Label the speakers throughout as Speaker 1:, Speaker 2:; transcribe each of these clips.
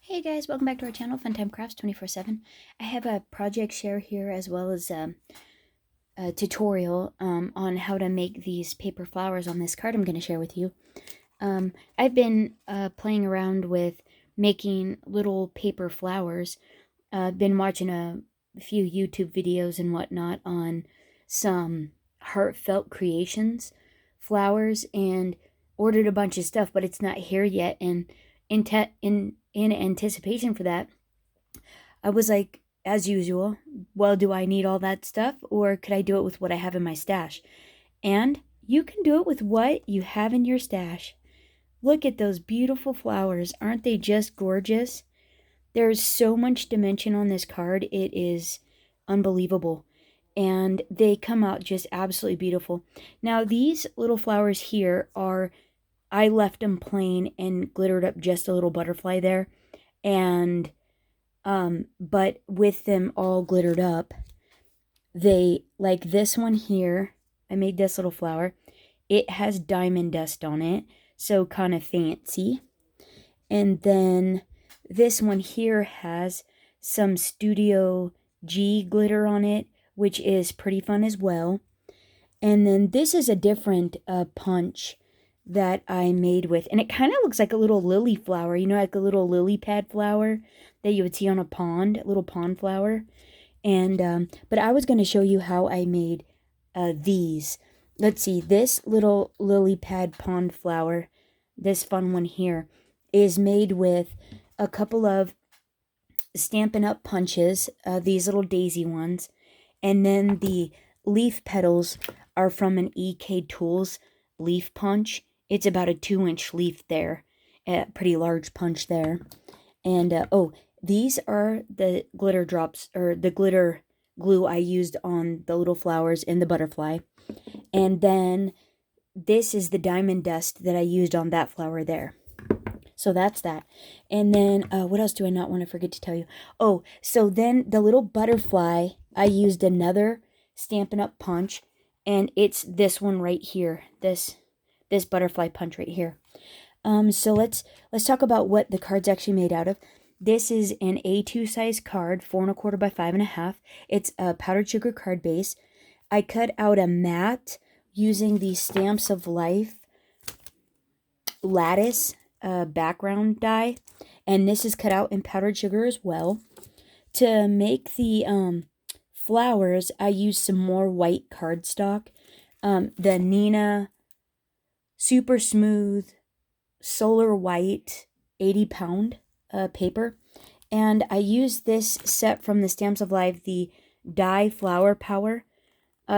Speaker 1: Hey guys, welcome back to our channel, Funtime Crafts 24/7. I have a project share here as well as a tutorial on how to make these paper flowers on this card I'm going to share with you. I've been playing around with making little paper flowers. I've been watching a few YouTube videos and whatnot on some heartfelt creations flowers and ordered a bunch of stuff, but it's not here yet. And in anticipation for that, I was like, as usual, well, do I need all that stuff or could I do it with what I have in my stash? And you can do it with what you have in your stash. Look at those beautiful flowers. Aren't they just gorgeous? There's so much dimension on this card. It is unbelievable. And they come out just absolutely beautiful. Now, these little flowers here I left them plain and glittered up just a little butterfly there. And but with them all glittered up, they, like this one here, I made this little flower. It has diamond dust on it, so kind of fancy. And then this one here has some Studio G glitter on it, which is pretty fun as well. And then this is a different punch that I made with, and it kind of looks like a little lily flower, you know, like a little lily pad flower that you would see on a pond, a little pond flower. And but I was going to show you how I made these. Let's see, this little lily pad pond flower, this fun one here, is made with a couple of Stampin' Up! Punches, these little daisy ones, and then the leaf petals are from an EK Tools leaf punch. It's about a 2-inch leaf there, a pretty large punch there. And oh, these are the glitter drops, or the glitter glue I used on the little flowers and the butterfly. And then this is the diamond dust that I used on that flower there. So that's that. And then what else do I not want to forget to tell you? Oh, so then the little butterfly, I used another Stampin' Up! Punch, and it's this one right here. This butterfly punch right here. So let's talk about what the card's actually made out of. This is an A2 size card, 4¼ by 5½. It's a powdered sugar card base. I cut out a mat using the Stamps of Life lattice background die, and this is cut out in powdered sugar as well. To make the flowers, I used some more white cardstock, the Nina Super Smooth Solar White 80-pound paper, and I used this set from the Stamps of Life, the Die Flower Power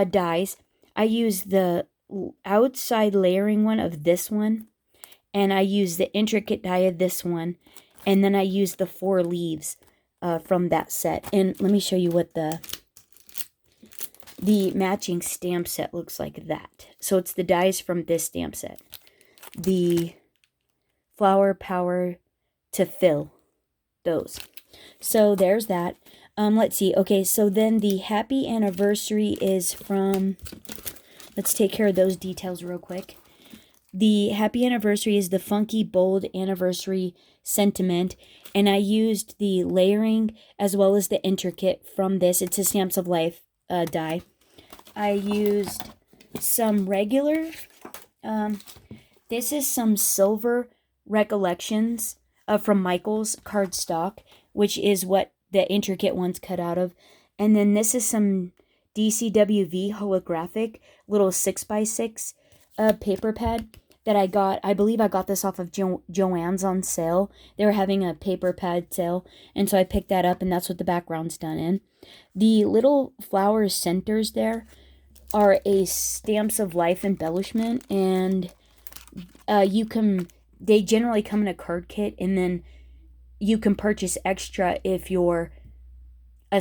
Speaker 1: dies. I used the outside layering one of this one, and I used the intricate die of this one, and then I used the 4 leaves from that set. And let me show you what the matching stamp set looks like. That. So it's the dies from this stamp set. The Flower Power to fill those. So there's that. Let's see. Okay, so then the Happy Anniversary is from, let's take care of those details real quick. The Happy Anniversary is the Funky Bold Anniversary Sentiment, and I used the layering as well as the intricate from this. It's a Stamps of Life die. I used some regular, this is some Silver Recollections from Michaels cardstock, which is what the intricate one's cut out of. And then this is some DCWV holographic little 6x6 paper pad that I got. I believe I got this off of Joann's on sale. They were having a paper pad sale, and so I picked that up, and that's what the background's done in. The little flower centers there are a Stamps of Life embellishment, and they generally come in a card kit, and then you can purchase extra if you're a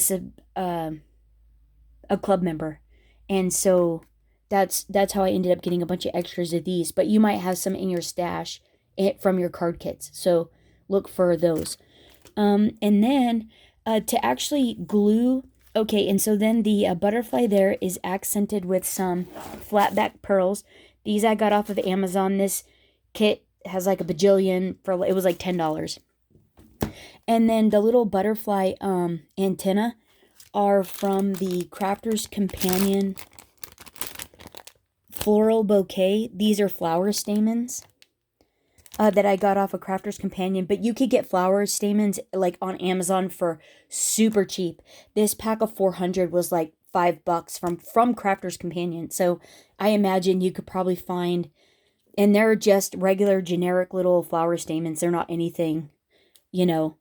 Speaker 1: club member. And so that's how I ended up getting a bunch of extras of these, but you might have some in your stash from your card kits, so look for those. And then to actually glue, okay, and so then the butterfly there is accented with some flat back pearls. These I got off of Amazon. This kit has like a bajillion, it was like $10. And then the little butterfly antenna are from the Crafter's Companion Floral Bouquet. These are flower stamens that I got off a Crafter's Companion. But you could get flower stamens like on Amazon for super cheap. This pack of 400 was like $5 from Crafter's Companion. So I imagine you could probably find, and they're just regular generic little flower stamens. They're not anything, you know,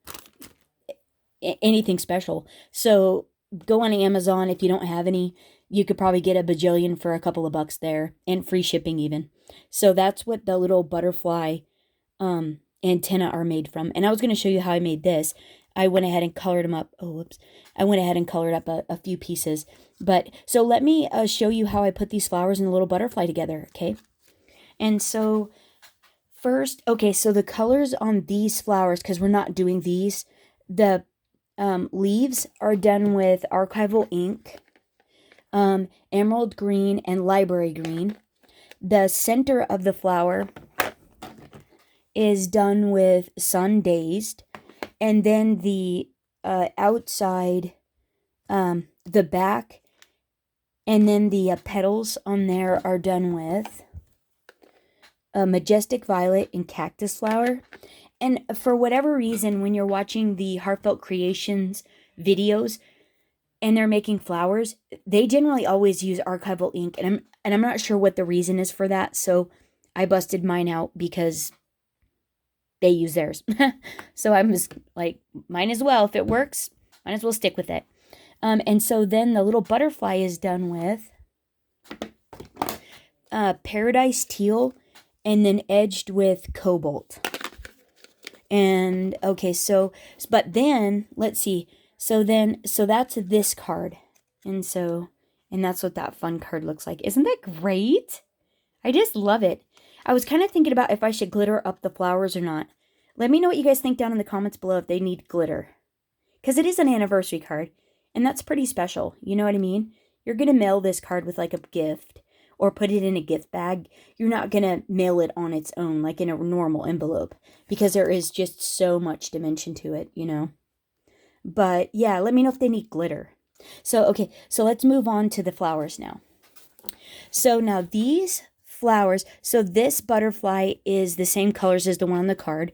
Speaker 1: anything special. So go on Amazon. If you don't have any, you could probably get a bajillion for a couple of bucks there, and free shipping even. So that's what the little butterfly antenna are made from. And I was going to show you how I made this. I went ahead and colored them up. Oh, whoops. I went ahead and colored up a few pieces. But so let me show you how I put these flowers and the little butterfly together, okay? And so first, okay, so the colors on these flowers, because we're not doing these, the leaves are done with archival ink, emerald green, and library green. The center of the flower is done with sun dazed, and then the outside, the back, and then the petals on there are done with majestic violet and cactus flower. And for whatever reason, when you're watching the Heartfelt Creations videos and they're making flowers, they generally always use archival ink, and I'm not sure what the reason is for that. So I busted mine out because they use theirs. So I'm just like, mine as well. If it works, might as well stick with it. And so then the little butterfly is done with paradise teal and then edged with cobalt. And okay, so, but then let's see. So that's this card. And that's what that fun card looks like. Isn't that great? I just love it. I was kind of thinking about if I should glitter up the flowers or not. Let me know what you guys think down in the comments below if they need glitter. Because it is an anniversary card, and that's pretty special. You know what I mean? You're going to mail this card with like a gift or put it in a gift bag. You're not going to mail it on its own like in a normal envelope because there is just so much dimension to it, you know? But yeah, let me know if they need glitter. So, okay, so let's move on to the flowers now. So now these flowers, so this butterfly is the same colors as the one on the card.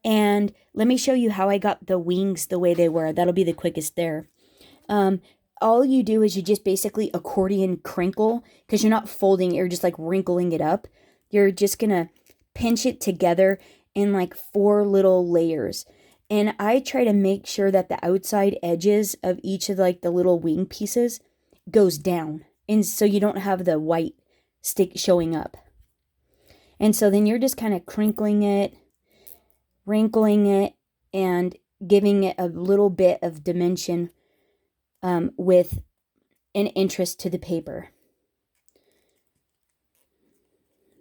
Speaker 1: And let me show you how I got the wings the way they were. That'll be the quickest there. All you do is you just basically accordion crinkle, because you're not folding it, you're just like wrinkling it up. You're just going to pinch it together in like 4 little layers. And I try to make sure that the outside edges of each of like the little wing pieces goes down. And so you don't have the white stick showing up. And so then you're just kind of crinkling it, wrinkling it, and giving it a little bit of dimension with an interest to the paper.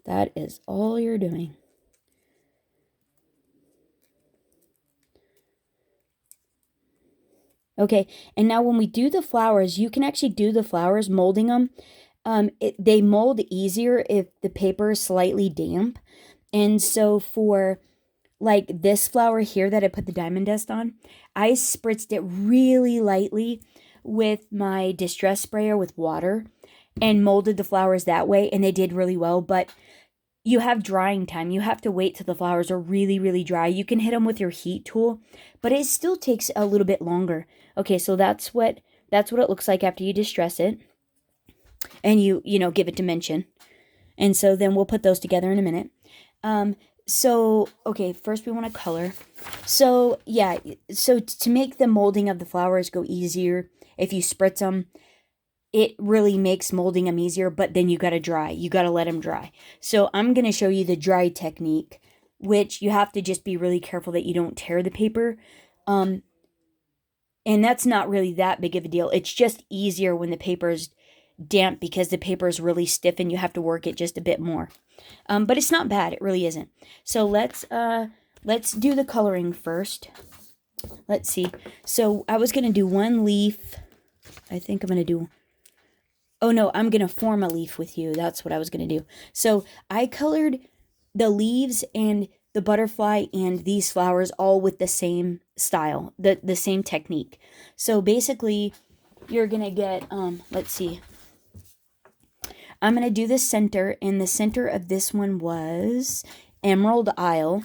Speaker 1: That is all you're doing. Okay, and now when we do the flowers, you can actually do the flowers molding them. They mold easier if the paper is slightly damp. And so for like this flower here that I put the diamond dust on, I spritzed it really lightly with my distress sprayer with water and molded the flowers that way, and they did really well. But you have drying time. You have to wait till the flowers are really, really dry. You can hit them with your heat tool, but it still takes a little bit longer. Okay, so that's what it looks like after you distress it and you give it dimension. And so then we'll put those together in a minute. So, okay, first we want to color. So, yeah, so to make the molding of the flowers go easier, if you spritz them, it really makes molding them easier, but then you got to dry. You got to let them dry. So I'm going to show you the dry technique, which you have to just be really careful that you don't tear the paper. And that's not really that big of a deal. It's just easier when the paper is damp because the paper is really stiff and you have to work it just a bit more. But it's not bad. It really isn't. So let's do the coloring first. Let's see. So I was going to do one leaf. I think I'm going to do... Oh, no, I'm going to form a leaf with you. That's what I was going to do. So I colored the leaves and the butterfly and these flowers all with the same style, the same technique. So basically, you're going to get, let's see. I'm going to do the center, and the center of this one was Emerald Isle.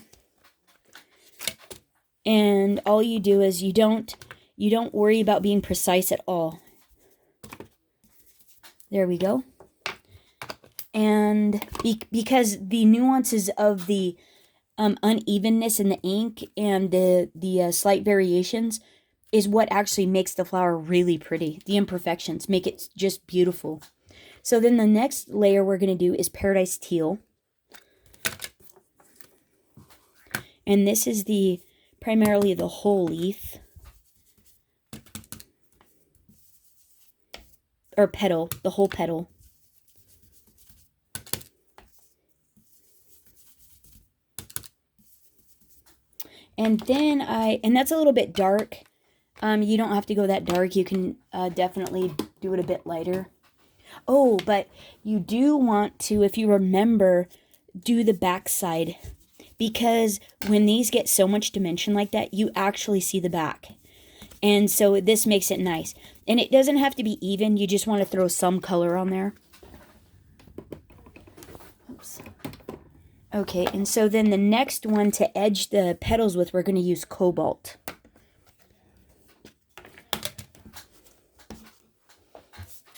Speaker 1: And all you do is you don't worry about being precise at all. There we go. And because the nuances of the unevenness in the ink and the slight variations is what actually makes the flower really pretty. The imperfections make it just beautiful. So then the next layer we're going to do is Paradise Teal. And this is primarily the whole leaf. Or petal, the whole petal. And then and that's a little bit dark. You don't have to go that dark. You can definitely do it a bit lighter. Oh, but you do want to, if you remember, do the back side. Because when these get so much dimension like that, you actually see the back. And so this makes it nice. And it doesn't have to be even. You just want to throw some color on there. Oops. Okay, and so then the next one to edge the petals with, we're going to use Cobalt.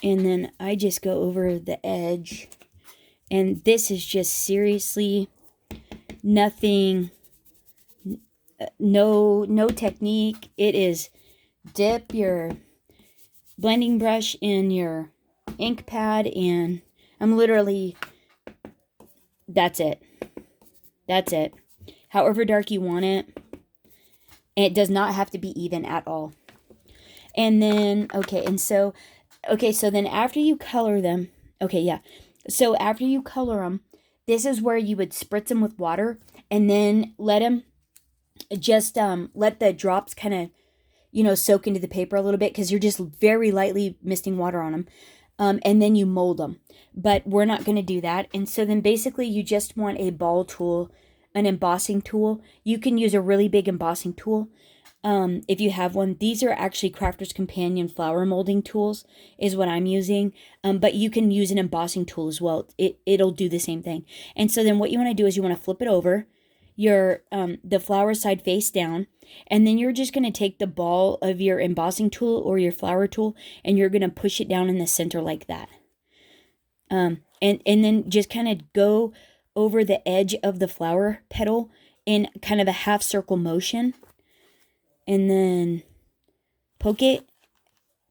Speaker 1: And then I just go over the edge. And this is just seriously nothing, no technique. It is dip your blending brush in your ink pad, and I'm literally, that's it. That's it. However dark you want it. And it does not have to be even at all. And then, so then after you color them, so after you color them, this is where you would spritz them with water, and then let them just, let the drops kind of, soak into the paper a little bit, because you're just very lightly misting water on them. And then you mold them. But we're not going to do that. And so then basically you just want a ball tool, an embossing tool. You can use a really big embossing tool if you have one. These are actually Crafter's Companion flower molding tools is what I'm using. But you can use an embossing tool as well. It'll do the same thing. And so then what you want to do is you want to flip it over, the flower side face down, and then you're just going to take the ball of your embossing tool or your flower tool, and you're going to push it down in the center like that. And then just kind of go over the edge of the flower petal in kind of a half circle motion. And then poke it,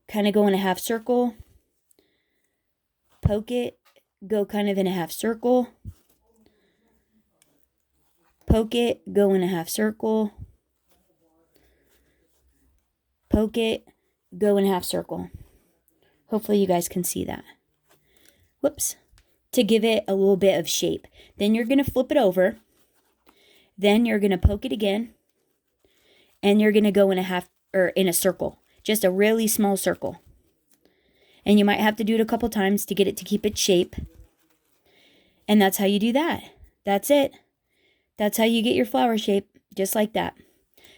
Speaker 1: kind of go in a half circle. Poke it, go kind of in a half circle. Poke it, go in a half circle. Poke it, go in a half circle. Hopefully you guys can see that. Whoops. To give it a little bit of shape. Then you're going to flip it over. Then you're going to poke it again. And you're going to go in in a circle. Just a really small circle. And you might have to do it a couple times to get it to keep its shape. And that's how you do that. That's it. That's how you get your flower shape. Just like that.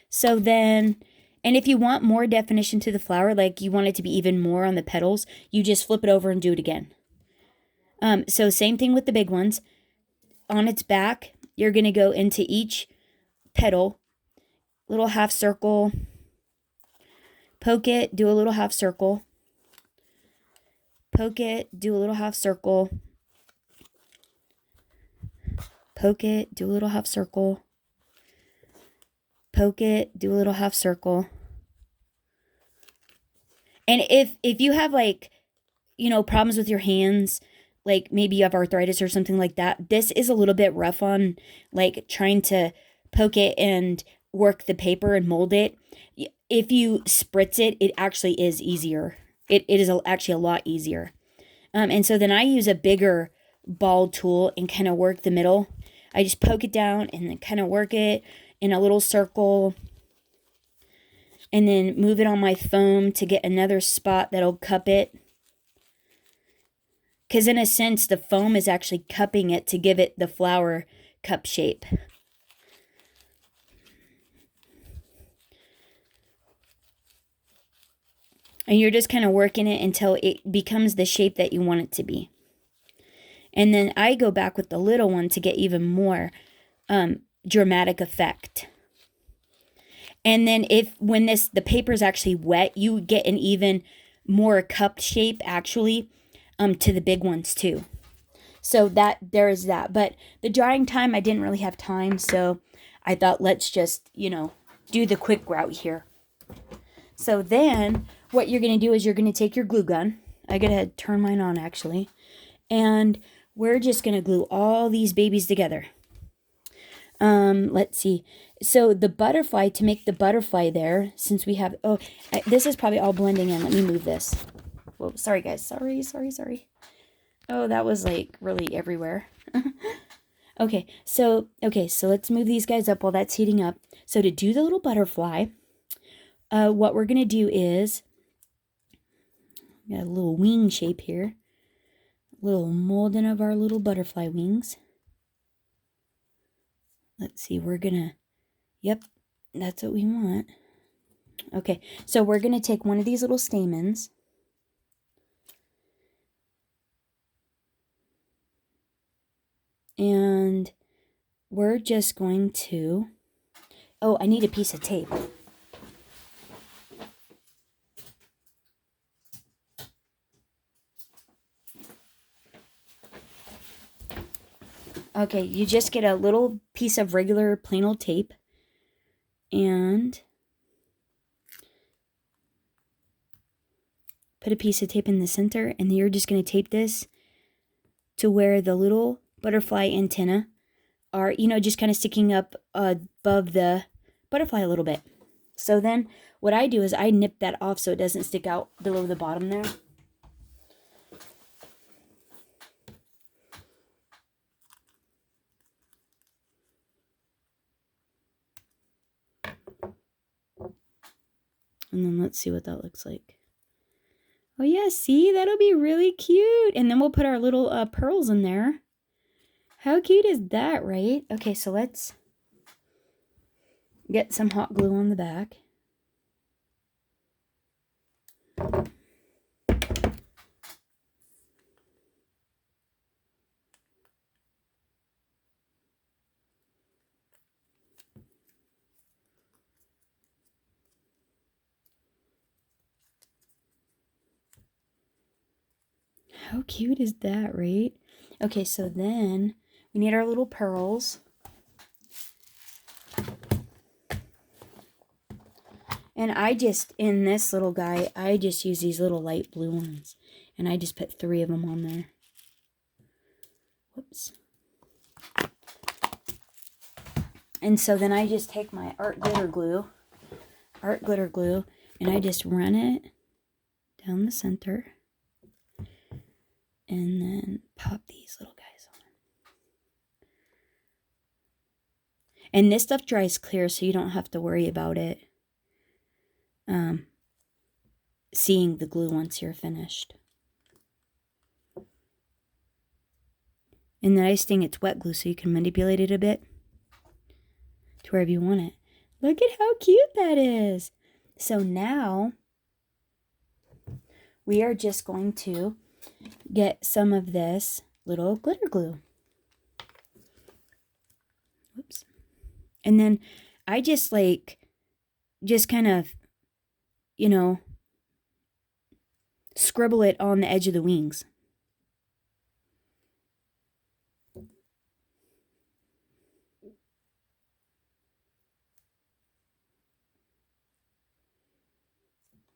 Speaker 1: So then, and if you want more definition to the flower, like you want it to be even more on the petals, you just flip it over and do it again. So same thing with the big ones. On its back, you're going to go into each petal, little half circle, poke it, do a little half circle, poke it, do a little half circle, poke it, do a little half circle, poke it, do a little half circle. And if you have problems with your hands, like maybe you have arthritis or something like that, this is a little bit rough on trying to poke it and work the paper and mold it. If you spritz it, it actually is easier. It is actually a lot easier. And so then I use a bigger ball tool and kind of work the middle. I just poke it down and then kind of work it in a little circle. And then move it on my foam to get another spot that'll cup it. Because in a sense, the foam is actually cupping it to give it the flower cup shape. And you're just kind of working it until it becomes the shape that you want it to be. And then I go back with the little one to get even more dramatic effect. And then when the paper is actually wet, you get an even more cupped shape actually to the big ones too. So there is that. But the drying time, I didn't really have time, so I thought let's just, do the quick route here. So then what you're going to do is you're going to take your glue gun. I got to turn mine on actually. And we're just going to glue all these babies together. Let's see. So the butterfly, to make the butterfly there, since we have, this is probably all blending in. Let me move this. Whoa, sorry guys. Sorry. Oh, that was like really everywhere. Okay, so let's move these guys up while that's heating up. So to do the little butterfly, what we're going to do is, got a little wing shape here. A little molding of our little butterfly wings. Let's see, we're going to, yep, that's what we want. Okay, so we're going to take one of these little stamens. And we're just going to, oh, I need a piece of tape. Okay, you just get a little piece of regular plain old tape and put a piece of tape in the center, and then you're just going to tape this to where the little butterfly antenna are, just kind of sticking up above the butterfly a little bit. So then what I do is I nip that off so it doesn't stick out below the bottom there. And then let's see what that looks like. Oh yeah, see, that'll be really cute. And then we'll put our little pearls in there. How cute is that, right? Okay, so let's get some hot glue on the back. How cute is that, right? Okay, so then we need our little pearls. And in this little guy, I just use these little light blue ones. And I just put 3 of them on there. Whoops. And so then I just take my art glitter glue, and I just run it down the center. And then pop these little guys on. And this stuff dries clear, so you don't have to worry about it seeing the glue once you're finished. And the nice thing, it's wet glue, so you can manipulate it a bit to wherever you want it. Look at how cute that is. So now we are just going to get some of this little glitter glue. Whoops. And then I just kind of, scribble it on the edge of the wings.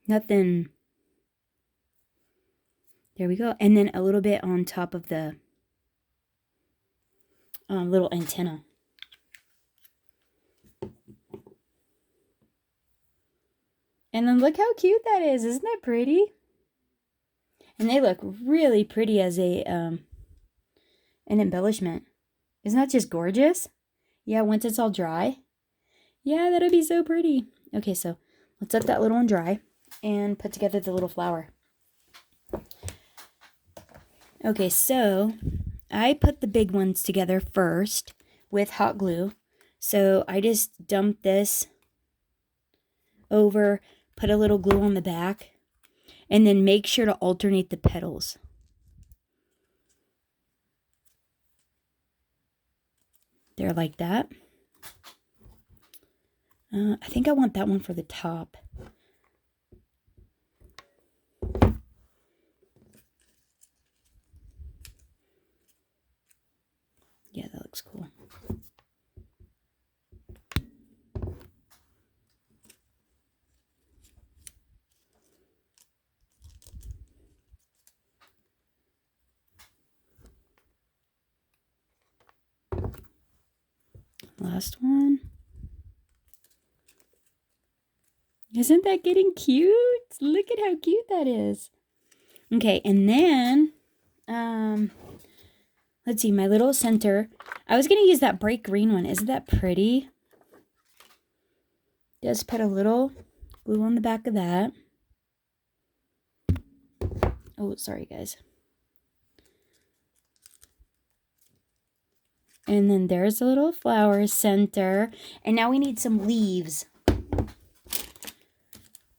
Speaker 1: Nothing. There we go. And then a little bit on top of the little antenna. And then look how cute that is. Isn't that pretty? And they look really pretty as an embellishment. Isn't that just gorgeous? Yeah, once it's all dry. Yeah, that'll be so pretty. Okay, so let's let that little one dry and put together the little flower. Okay, so I put the big ones together first with hot glue. So I just dumped this over, put a little glue on the back, And then make sure to alternate the petals. There, like that. I think I want that one for the top. Yeah, that looks cool. Last one. Isn't that getting cute? Look at how cute that is. Okay, and then, let's see, my little center. I was going to use that bright green one. Isn't that pretty? Just put a little glue on the back of that. Oh, sorry, guys. And then there's a little flower center. And now we need some leaves.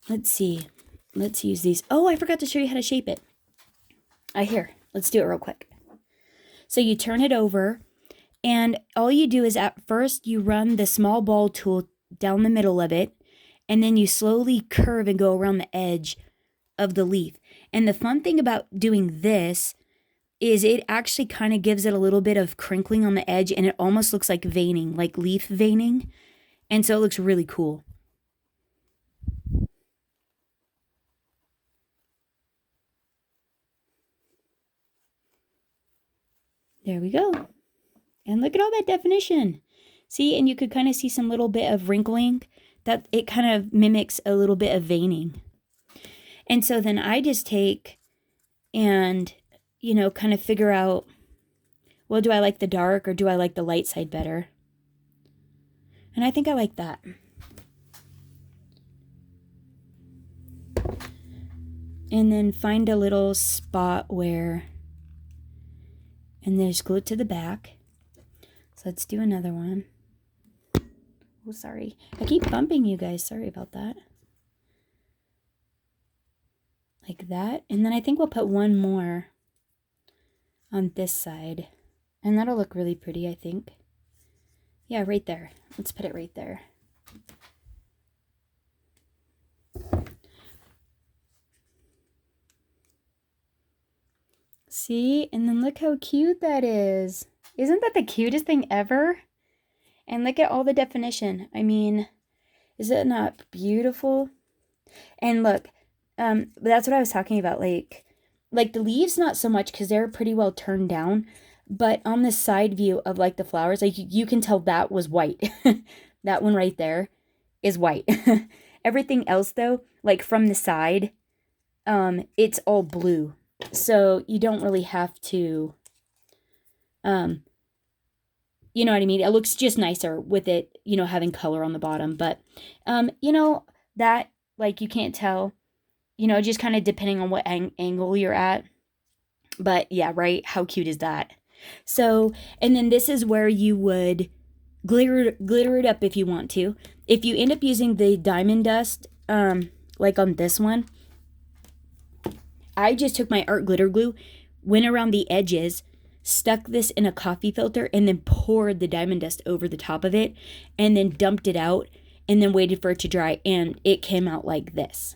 Speaker 1: Let's see. Let's use these. Oh, I forgot to show you how to shape it. Here, let's do it real quick. So you turn it over, and all you do is at first you run the small ball tool down the middle of it, and then you slowly curve and go around the edge of the leaf. And the fun thing about doing this is it actually kind of gives it a little bit of crinkling on the edge, and it almost looks like veining, like leaf veining. And so it looks really cool. There we go. And look at all that definition. See, and you could kind of see some little bit of wrinkling. That it kind of mimics a little bit of veining. And so then I just take and, you know, kind of figure out, well, do I like the dark or do I like the light side better? And I think I like that. And then find a little spot where, and then just glue it to the back. So let's do another one. Oh, sorry. I keep bumping you guys. Sorry about that. Like that. And then I think we'll put one more on this side. And that'll look really pretty, I think. Yeah, right there. Let's put it right there. See? And then look how cute that is. Isn't that the cutest thing ever? And look at all the definition. I mean, is it not beautiful? And look, that's what I was talking about. Like the leaves, not so much because they're pretty well turned down. But on the side view of like the flowers, like you can tell that was white. That one right there is white. Everything else though, like from the side, it's all blue. So you don't really have to, you know what I mean? It looks just nicer with it, you know, having color on the bottom. But, you know, that, like, you can't tell, you know, just kind of depending on what angle you're at. But, yeah, right? How cute is that? So, and then this is where you would glitter it up if you want to. If you end up using the diamond dust, like on this one, I just took my art glitter glue, went around the edges, stuck this in a coffee filter, and then poured the diamond dust over the top of it, and then dumped it out, and then waited for it to dry, and it came out like this.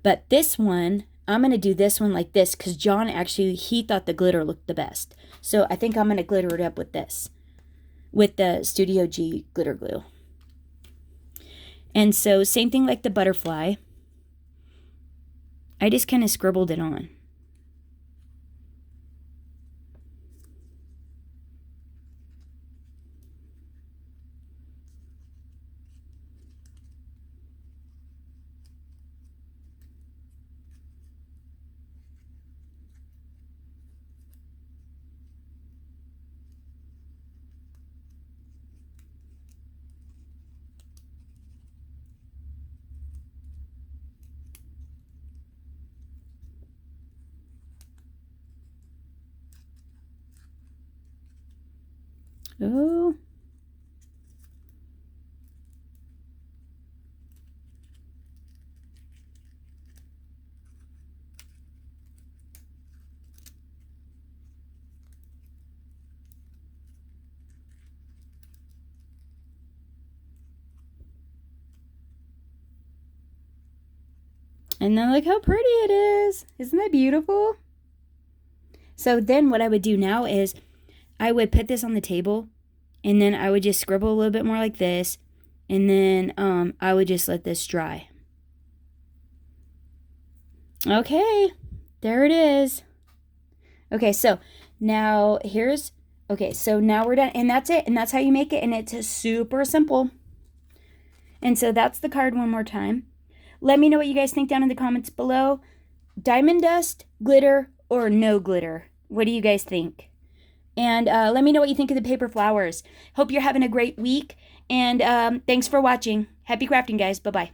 Speaker 1: But this one, I'm going to do this one like this, because John actually, he thought the glitter looked the best. So I think I'm going to glitter it up with this, with the Studio G glitter glue. And so same thing like the butterfly. I just kind of scribbled it on. Oh. And then look how pretty it is. Isn't that beautiful? So then what I would do now is I would put this on the table, and then I would just scribble a little bit more like this, and then I would just let this dry. Okay, there it is. Okay, so now so now we're done, and that's it, and that's how you make it, and it's super simple. And so that's the card one more time. Let me know what you guys think down in the comments below. Diamond dust, glitter, or no glitter? What do you guys think? And let me know what you think of the paper flowers. Hope you're having a great week, and thanks for watching. Happy crafting, guys. Bye-bye.